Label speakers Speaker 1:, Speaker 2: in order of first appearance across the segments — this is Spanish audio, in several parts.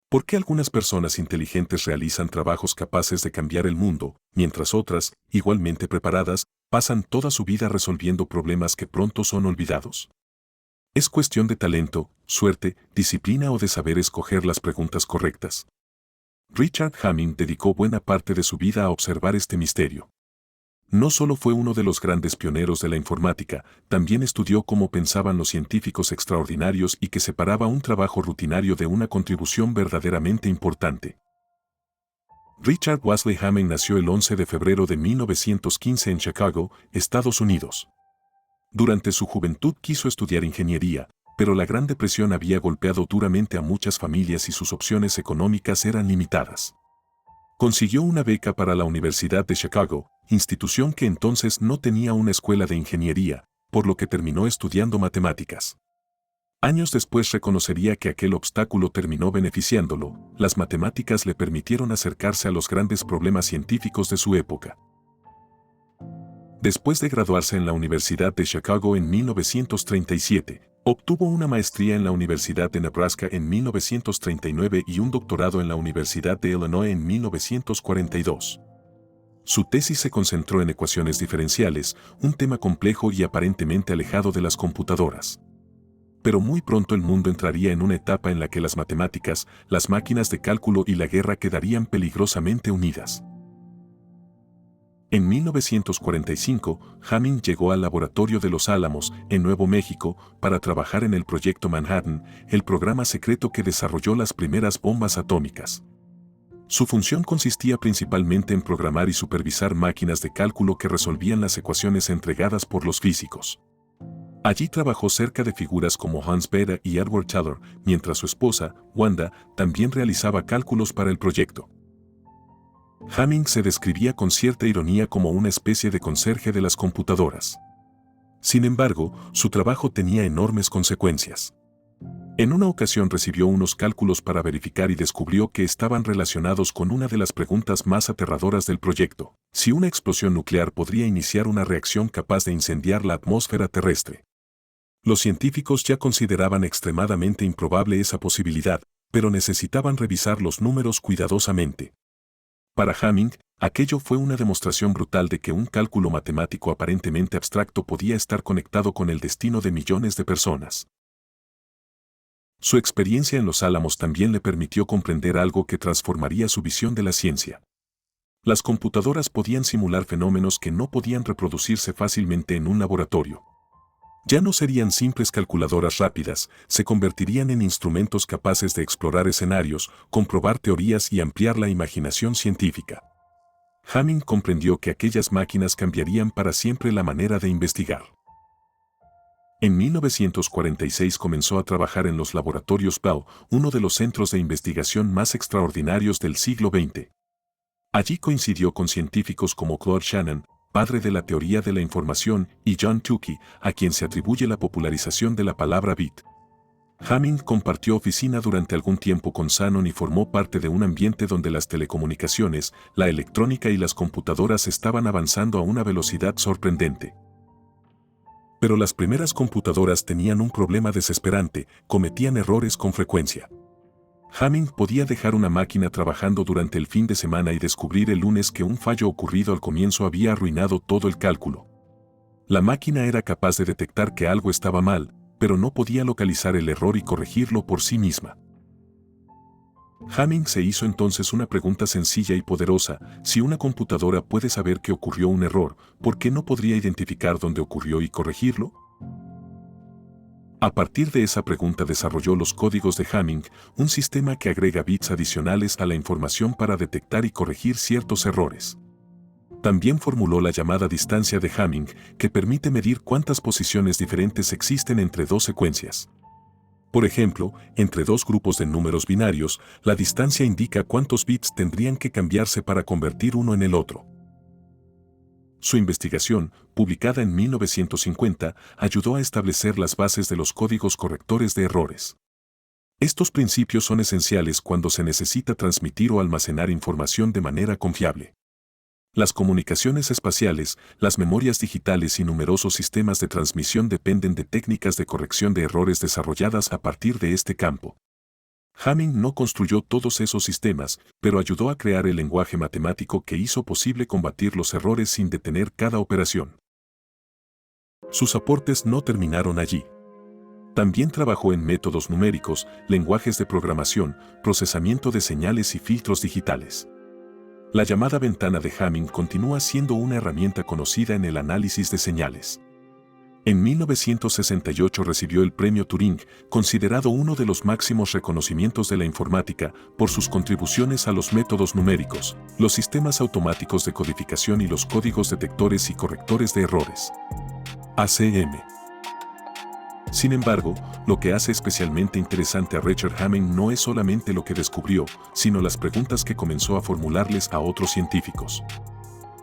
Speaker 1: ¿Por qué algunas personas inteligentes realizan trabajos capaces de cambiar el mundo, mientras otras, igualmente preparadas, pasan toda su vida resolviendo problemas que pronto son olvidados? ¿Es cuestión de talento, suerte, disciplina o de saber escoger las preguntas correctas? Richard Hamming dedicó buena parte de su vida a observar este misterio. No solo fue uno de los grandes pioneros de la informática, también estudió cómo pensaban los científicos extraordinarios y que separaba un trabajo rutinario de una contribución verdaderamente importante. Richard Wesley Hamming nació el 11 de febrero de 1915 en Chicago, Estados Unidos. Durante su juventud quiso estudiar ingeniería, pero la Gran Depresión había golpeado duramente a muchas familias y sus opciones económicas eran limitadas. Consiguió una beca para la Universidad de Chicago, institución que entonces no tenía una escuela de ingeniería, por lo que terminó estudiando matemáticas. Años después reconocería que aquel obstáculo terminó beneficiándolo. Las matemáticas le permitieron acercarse a los grandes problemas científicos de su época. Después de graduarse en la Universidad de Chicago en 1937, obtuvo una maestría en la Universidad de Nebraska en 1939 y un doctorado en la Universidad de Illinois en 1942. Su tesis se concentró en ecuaciones diferenciales, un tema complejo y aparentemente alejado de las computadoras. Pero muy pronto el mundo entraría en una etapa en la que las matemáticas, las máquinas de cálculo y la guerra quedarían peligrosamente unidas. En 1945, Hamming llegó al laboratorio de Los Álamos, en Nuevo México, para trabajar en el Proyecto Manhattan, el programa secreto que desarrolló las primeras bombas atómicas. Su función consistía principalmente en programar y supervisar máquinas de cálculo que resolvían las ecuaciones entregadas por los físicos. Allí trabajó cerca de figuras como Hans Bethe y Edward Teller, mientras su esposa, Wanda, también realizaba cálculos para el proyecto. Hamming se describía con cierta ironía como una especie de conserje de las computadoras. Sin embargo, su trabajo tenía enormes consecuencias. En una ocasión recibió unos cálculos para verificar y descubrió que estaban relacionados con una de las preguntas más aterradoras del proyecto: si una explosión nuclear podría iniciar una reacción capaz de incendiar la atmósfera terrestre. Los científicos ya consideraban extremadamente improbable esa posibilidad, pero necesitaban revisar los números cuidadosamente. Para Hamming, aquello fue una demostración brutal de que un cálculo matemático aparentemente abstracto podía estar conectado con el destino de millones de personas. Su experiencia en Los Álamos también le permitió comprender algo que transformaría su visión de la ciencia. Las computadoras podían simular fenómenos que no podían reproducirse fácilmente en un laboratorio. Ya no serían simples calculadoras rápidas, se convertirían en instrumentos capaces de explorar escenarios, comprobar teorías y ampliar la imaginación científica. Hamming comprendió que aquellas máquinas cambiarían para siempre la manera de investigar. En 1946 comenzó a trabajar en los laboratorios Blau, uno de los centros de investigación más extraordinarios del siglo XX. Allí coincidió con científicos como Claude Shannon, padre de la teoría de la información, y John Tukey, a quien se atribuye la popularización de la palabra bit. Hamming compartió oficina durante algún tiempo con Shannon y formó parte de un ambiente donde las telecomunicaciones, la electrónica y las computadoras estaban avanzando a una velocidad sorprendente. Pero las primeras computadoras tenían un problema desesperante: cometían errores con frecuencia. Hamming podía dejar una máquina trabajando durante el fin de semana y descubrir el lunes que un fallo ocurrido al comienzo había arruinado todo el cálculo. La máquina era capaz de detectar que algo estaba mal, pero no podía localizar el error y corregirlo por sí misma. Hamming se hizo entonces una pregunta sencilla y poderosa: si una computadora puede saber que ocurrió un error, ¿por qué no podría identificar dónde ocurrió y corregirlo? A partir de esa pregunta desarrolló los códigos de Hamming, un sistema que agrega bits adicionales a la información para detectar y corregir ciertos errores. También formuló la llamada distancia de Hamming, que permite medir cuántas posiciones diferentes existen entre dos secuencias. Por ejemplo, entre dos grupos de números binarios, la distancia indica cuántos bits tendrían que cambiarse para convertir uno en el otro. Su investigación, publicada en 1950, ayudó a establecer las bases de los códigos correctores de errores. Estos principios son esenciales cuando se necesita transmitir o almacenar información de manera confiable. Las comunicaciones espaciales, las memorias digitales y numerosos sistemas de transmisión dependen de técnicas de corrección de errores desarrolladas a partir de este campo. Hamming no construyó todos esos sistemas, pero ayudó a crear el lenguaje matemático que hizo posible combatir los errores sin detener cada operación. Sus aportes no terminaron allí. También trabajó en métodos numéricos, lenguajes de programación, procesamiento de señales y filtros digitales. La llamada ventana de Hamming continúa siendo una herramienta conocida en el análisis de señales. En 1968 recibió el Premio Turing, considerado uno de los máximos reconocimientos de la informática, por sus contribuciones a los métodos numéricos, los sistemas automáticos de codificación y los códigos detectores y correctores de errores. ACM. Sin embargo, lo que hace especialmente interesante a Richard Hamming no es solamente lo que descubrió, sino las preguntas que comenzó a formularles a otros científicos.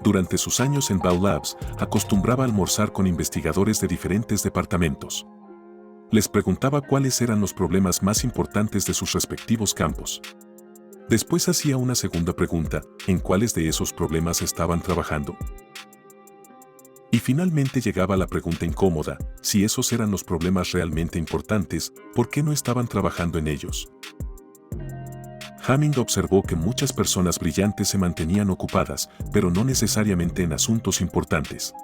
Speaker 1: Durante sus años en Bell Labs, acostumbraba a almorzar con investigadores de diferentes departamentos. Les preguntaba cuáles eran los problemas más importantes de sus respectivos campos. Después hacía una segunda pregunta, ¿en cuáles de esos problemas estaban trabajando? Y finalmente llegaba la pregunta incómoda, si esos eran los problemas realmente importantes, ¿por qué no estaban trabajando en ellos? Hamming observó que muchas personas brillantes se mantenían ocupadas, pero no necesariamente en asuntos importantes.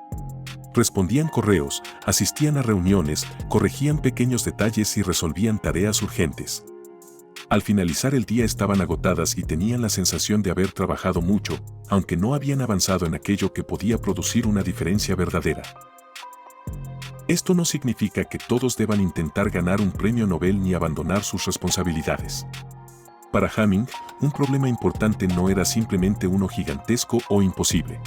Speaker 1: Respondían correos, asistían a reuniones, corregían pequeños detalles y resolvían tareas urgentes. Al finalizar el día estaban agotadas y tenían la sensación de haber trabajado mucho, aunque no habían avanzado en aquello que podía producir una diferencia verdadera. Esto no significa que todos deban intentar ganar un premio Nobel ni abandonar sus responsabilidades. Para Hamming, un problema importante no era simplemente uno gigantesco o imposible.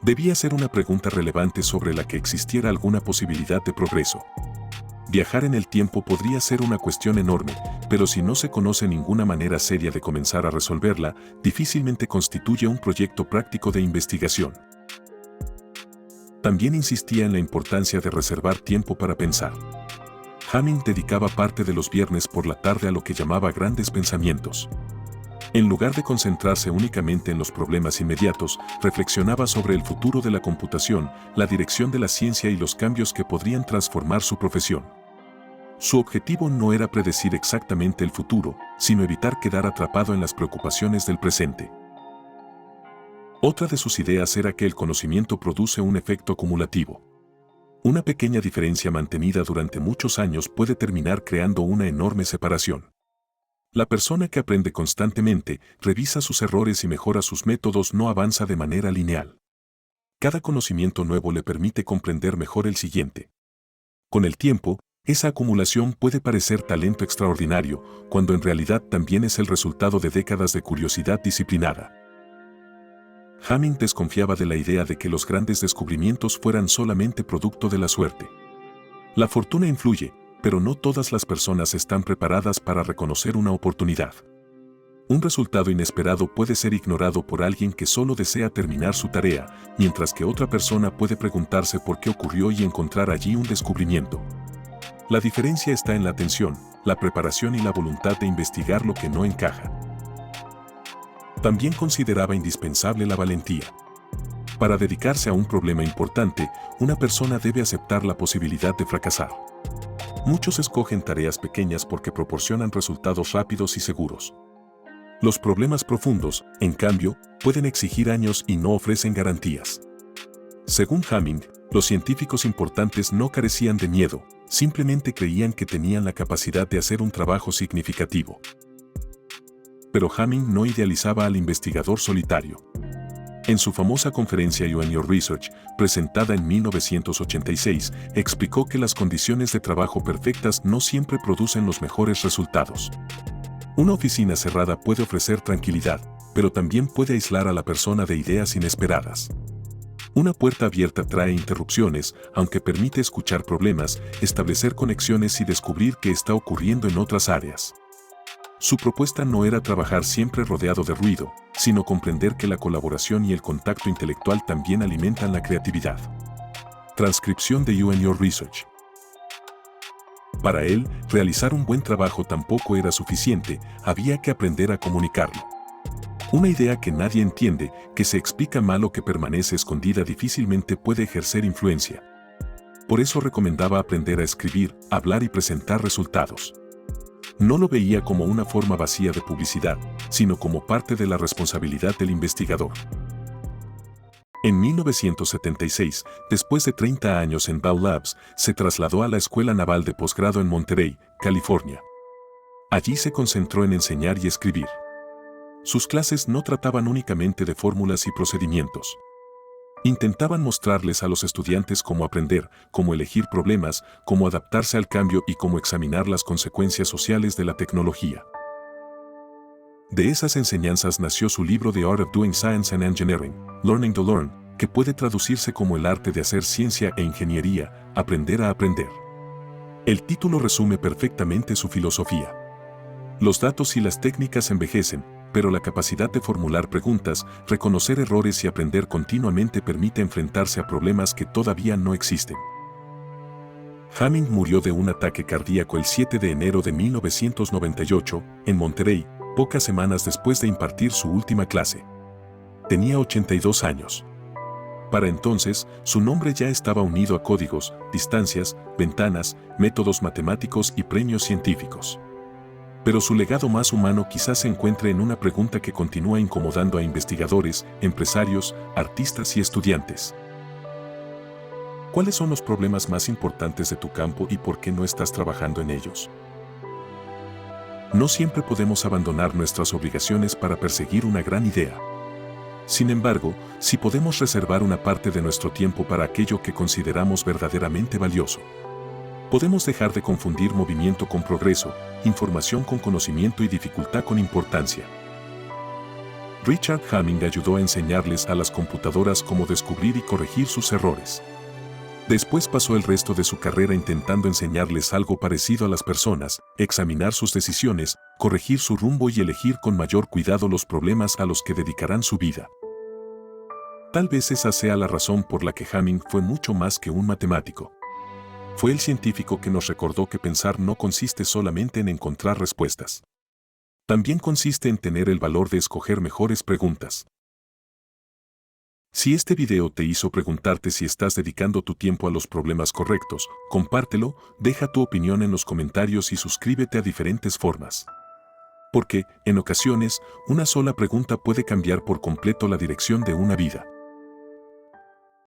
Speaker 1: Debía ser una pregunta relevante sobre la que existiera alguna posibilidad de progreso. Viajar en el tiempo podría ser una cuestión enorme, pero si no se conoce ninguna manera seria de comenzar a resolverla, difícilmente constituye un proyecto práctico de investigación. También insistía en la importancia de reservar tiempo para pensar. Hamming dedicaba parte de los viernes por la tarde a lo que llamaba grandes pensamientos. En lugar de concentrarse únicamente en los problemas inmediatos, reflexionaba sobre el futuro de la computación, la dirección de la ciencia y los cambios que podrían transformar su profesión. Su objetivo no era predecir exactamente el futuro, sino evitar quedar atrapado en las preocupaciones del presente. Otra de sus ideas era que el conocimiento produce un efecto acumulativo. Una pequeña diferencia mantenida durante muchos años puede terminar creando una enorme separación. La persona que aprende constantemente, revisa sus errores y mejora sus métodos no avanza de manera lineal. Cada conocimiento nuevo le permite comprender mejor el siguiente. Con el tiempo, esa acumulación puede parecer talento extraordinario, cuando en realidad también es el resultado de décadas de curiosidad disciplinada. Hamming desconfiaba de la idea de que los grandes descubrimientos fueran solamente producto de la suerte. La fortuna influye, pero no todas las personas están preparadas para reconocer una oportunidad. Un resultado inesperado puede ser ignorado por alguien que solo desea terminar su tarea, mientras que otra persona puede preguntarse por qué ocurrió y encontrar allí un descubrimiento. La diferencia está en la atención, la preparación y la voluntad de investigar lo que no encaja. También consideraba indispensable la valentía. Para dedicarse a un problema importante, una persona debe aceptar la posibilidad de fracasar. Muchos escogen tareas pequeñas porque proporcionan resultados rápidos y seguros. Los problemas profundos, en cambio, pueden exigir años y no ofrecen garantías. Según Hamming, los científicos importantes no carecían de miedo, simplemente creían que tenían la capacidad de hacer un trabajo significativo. Pero Hamming no idealizaba al investigador solitario. En su famosa conferencia You and Your Research, presentada en 1986, explicó que las condiciones de trabajo perfectas no siempre producen los mejores resultados. Una oficina cerrada puede ofrecer tranquilidad, pero también puede aislar a la persona de ideas inesperadas. Una puerta abierta trae interrupciones, aunque permite escuchar problemas, establecer conexiones y descubrir qué está ocurriendo en otras áreas. Su propuesta no era trabajar siempre rodeado de ruido, sino comprender que la colaboración y el contacto intelectual también alimentan la creatividad. Transcripción de You and Your Research. Para él, realizar un buen trabajo tampoco era suficiente, había que aprender a comunicarlo. Una idea que nadie entiende, que se explica mal o que permanece escondida difícilmente puede ejercer influencia. Por eso recomendaba aprender a escribir, hablar y presentar resultados. No lo veía como una forma vacía de publicidad, sino como parte de la responsabilidad del investigador. En 1976, después de 30 años en Bell Labs, se trasladó a la Escuela Naval de Posgrado en Monterey, California. Allí se concentró en enseñar y escribir. Sus clases no trataban únicamente de fórmulas y procedimientos. Intentaban mostrarles a los estudiantes cómo aprender, cómo elegir problemas, cómo adaptarse al cambio y cómo examinar las consecuencias sociales de la tecnología. De esas enseñanzas nació su libro The Art of Doing Science and Engineering, Learning to Learn, que puede traducirse como el arte de hacer ciencia e ingeniería, aprender a aprender. El título resume perfectamente su filosofía. Los datos y las técnicas envejecen, pero la capacidad de formular preguntas, reconocer errores y aprender continuamente permite enfrentarse a problemas que todavía no existen. Hamming murió de un ataque cardíaco el 7 de enero de 1998, en Monterey, pocas semanas después de impartir su última clase. Tenía 82 años. Para entonces, su nombre ya estaba unido a códigos, distancias, ventanas, métodos matemáticos y premios científicos. Pero su legado más humano quizás se encuentre en una pregunta que continúa incomodando a investigadores, empresarios, artistas y estudiantes. ¿Cuáles son los problemas más importantes de tu campo y por qué no estás trabajando en ellos? No siempre podemos abandonar nuestras obligaciones para perseguir una gran idea. Sin embargo, sí podemos reservar una parte de nuestro tiempo para aquello que consideramos verdaderamente valioso. Podemos dejar de confundir movimiento con progreso, información con conocimiento y dificultad con importancia. Richard Hamming ayudó a enseñarles a las computadoras cómo descubrir y corregir sus errores. Después pasó el resto de su carrera intentando enseñarles algo parecido a las personas, examinar sus decisiones, corregir su rumbo y elegir con mayor cuidado los problemas a los que dedicarán su vida. Tal vez esa sea la razón por la que Hamming fue mucho más que un matemático. Fue el científico que nos recordó que pensar no consiste solamente en encontrar respuestas. También consiste en tener el valor de escoger mejores preguntas. Si este video te hizo preguntarte si estás dedicando tu tiempo a los problemas correctos, compártelo, deja tu opinión en los comentarios y suscríbete a diferentes formas. Porque, en ocasiones, una sola pregunta puede cambiar por completo la dirección de una vida.